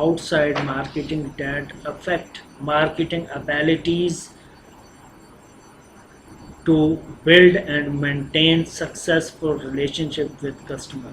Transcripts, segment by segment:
outside marketing that affect marketing abilities to build and maintain successful relationship with customer।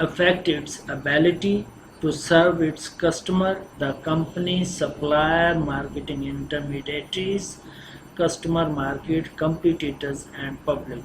affect its ability to serve its customer, the company, supplier, marketing intermediaries, customer market, competitors and public।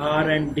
R&D,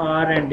R&D,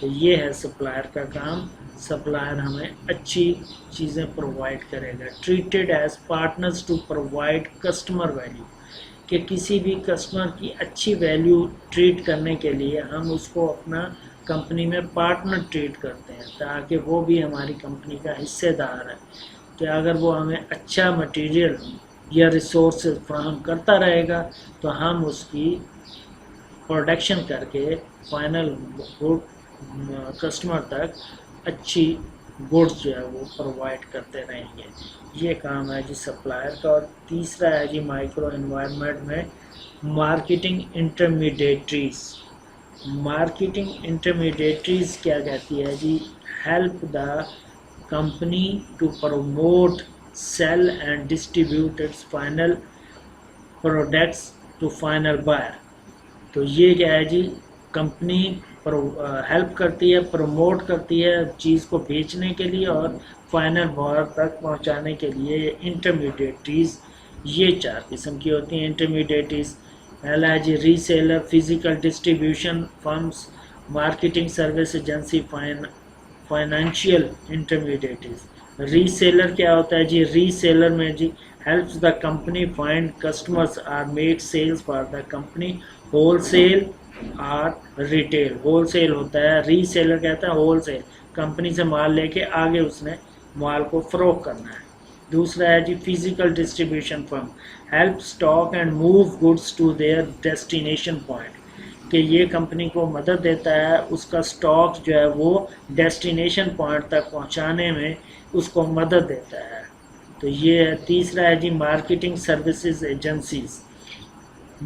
تو یہ ہے supplier کا کام. Supplier ہمیں اچھی چیزیں provide کرے گا. Treated as partners to provide customer value, کہ کسی بھی کسٹمر کی اچھی ویلیو ٹریٹ کرنے کے لیے ہم اس کو اپنا کمپنی میں پارٹنر ٹریٹ کرتے ہیں، تاکہ وہ بھی ہماری کمپنی کا حصے دار ہے. کہ اگر وہ ہمیں اچھا مٹیریل یا ریسورسز فراہم کرتا رہے گا تو ہم اس کی پروڈکشن کر کے فائنل کسٹمر تک اچھی گڈس جو ہے وہ پرووائڈ کرتے رہیں گے. یہ کام ہے جی سپلائر کا. اور تیسرا ہے جی مائکرو انوائرمنٹ میں مارکیٹنگ انٹرمیڈیٹریز. مارکیٹنگ انٹرمیڈیٹریز کیا کہتی ہے جی؟ Help the company to promote sale and distribute its final products to final buyer. تو یہ کیا ہے جی؟ کمپنی ہیلپ کرتی ہے، پروموٹ کرتی ہے چیز کو بیچنے کے لیے اور فائنل بائر تک پہنچانے کے لیے. انٹرمیڈیٹریز یہ 4 قسم کی ہوتی ہیں. انٹرمیڈیٹریز پہلا ہے جی reseller, physical distribution firms, marketing service agency, financial intermediaries. Reseller کیا ہوتا ہے جی؟ ری سیلر میں جی helps the company find customers or make sales for the company wholesale اور ریٹیل. ہول سیل ہوتا ہے، ری سیلر کہتا ہے ہول سیل، کمپنی سے مال لے کے آگے اس نے مال کو فروخت کرنا ہے. دوسرا ہے جی physical distribution firm, help stock and move goods to their destination point. کہ یہ کمپنی کو مدد دیتا ہے اس کا اسٹاک جو ہے وہ ڈیسٹینیشن پوائنٹ تک پہنچانے میں اس کو مدد دیتا ہے. تو یہ ہے. تیسرا ہے جی marketing services agencies.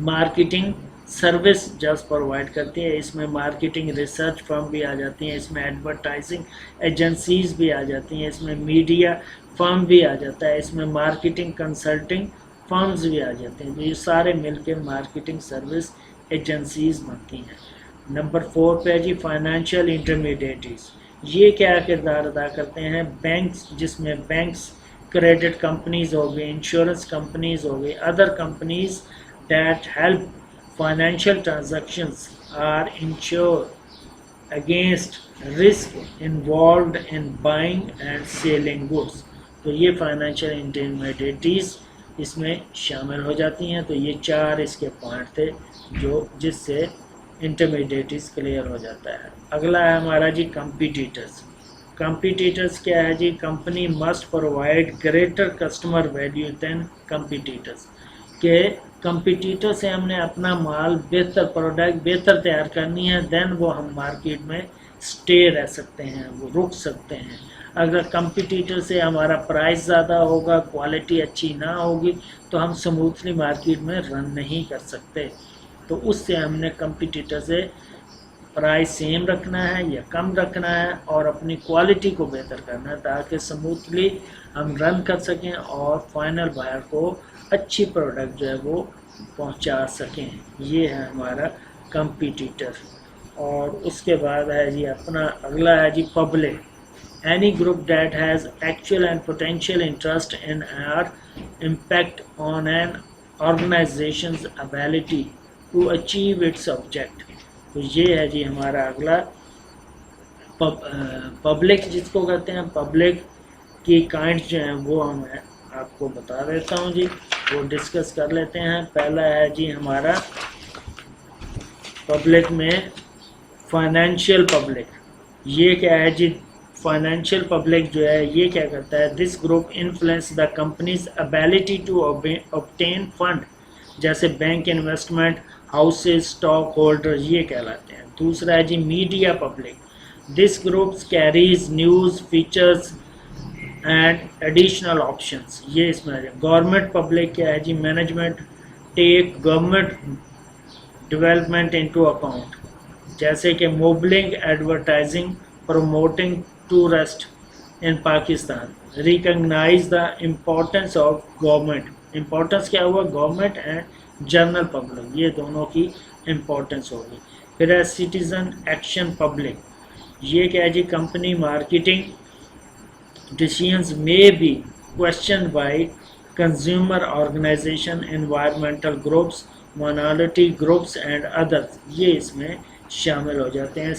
Marketing service just provide کرتی ہے، اس میں مارکیٹنگ ریسرچ فرم بھی آ جاتی ہیں، اس میں ایڈورٹائزنگ ایجنسیز بھی آ جاتی ہیں، اس میں میڈیا فرم بھی آ جاتا ہے، اس میں مارکیٹنگ کنسلٹنگ فرمز بھی آ جاتے ہیں. تو یہ سارے مل کے مارکیٹنگ سروس ایجنسیز بنتی ہیں. نمبر 4 پہ جی فائنینشیل انٹرمیڈیٹریز. یہ کیا کردار ادا کرتے ہیں؟ بینکس، جس میں بینکس، کریڈٹ کمپنیز ہو گئی، انشورنس کمپنیز ہو گئی، other companies that help financial transactions or insure against risk involved in buying and selling goods. تو یہ فائنینشیل انٹرمیڈیٹریز اس میں شامل ہو جاتی ہیں. تو یہ 4 اس کے پوائنٹ تھے جو جس سے انٹرمیڈیٹریز کلیئر ہو جاتا ہے. اگلا ہے ہمارا جی کمپیٹیٹرز. کمپیٹیٹرز کیا ہے جی؟ Company must provide greater customer value than competitors. کہ کمپیٹیٹر سے ہم نے اپنا مال بہتر پروڈکٹ بہتر تیار کرنی ہے، دین وہ ہم مارکیٹ میں سٹے رہ سکتے ہیں، وہ رک سکتے ہیں. اگر کمپیٹیٹر سے ہمارا پرائس زیادہ ہوگا، کوالٹی اچھی نہ ہوگی تو ہم سموتھلی مارکیٹ میں رن نہیں کر سکتے. تو اس سے ہم نے کمپیٹیٹر سے پرائس سیم رکھنا ہے یا کم رکھنا ہے اور اپنی کوالٹی کو بہتر کرنا ہے تاکہ سموتھلی ہم رن کر سکیں اور فائنل بائر کو اچھی پروڈکٹ جو ہے وہ پہنچا سکیں. یہ ہے ہمارا کمپیٹیٹر. اور اس کے بعد ہے جی اپنا اگلا ہے جی public. Any group that has actual and potential interest in or impact on an organization's ability to achieve its object. تو یہ ہے جی ہمارا اگلا پبلک جس کو کہتے ہیں. پبلک کی کائنڈ جو ہیں وہ میں آپ کو بتا دیتا ہوں جی، وہ ڈسکس کر لیتے ہیں. پہلا ہے جی ہمارا پبلک میں فائنینشیل پبلک. یہ کیا ہے جی؟ فائنینشیل پبلک جو ہے یہ کیا کرتا ہے؟ This group influence the company's ability to obtain fund, جیسے bank, investment houses, stockholder, یہ کہلاتے ہیں. دوسرا ہے جی media public. This groups carries news, features and additional options. یہ اس میں گورنمنٹ پبلک کیا ہے جی؟ Management take government development into account, جیسے کہ موبلنگ، advertising, promoting tourist in Pakistan. Recognize the importance of government. Importance کیا ہوا؟ گورنمنٹ اینڈ جنرل پبلک، یہ دونوں کی امپورٹنس ہوگی. پھر ہے سٹیزن ایکشن پبلک. یہ کیا ہے جی؟ Company marketing decisions may be questioned by consumer organization, environmental groups, minority groups and others. یہ اس میں شامل ہو جاتے ہیں.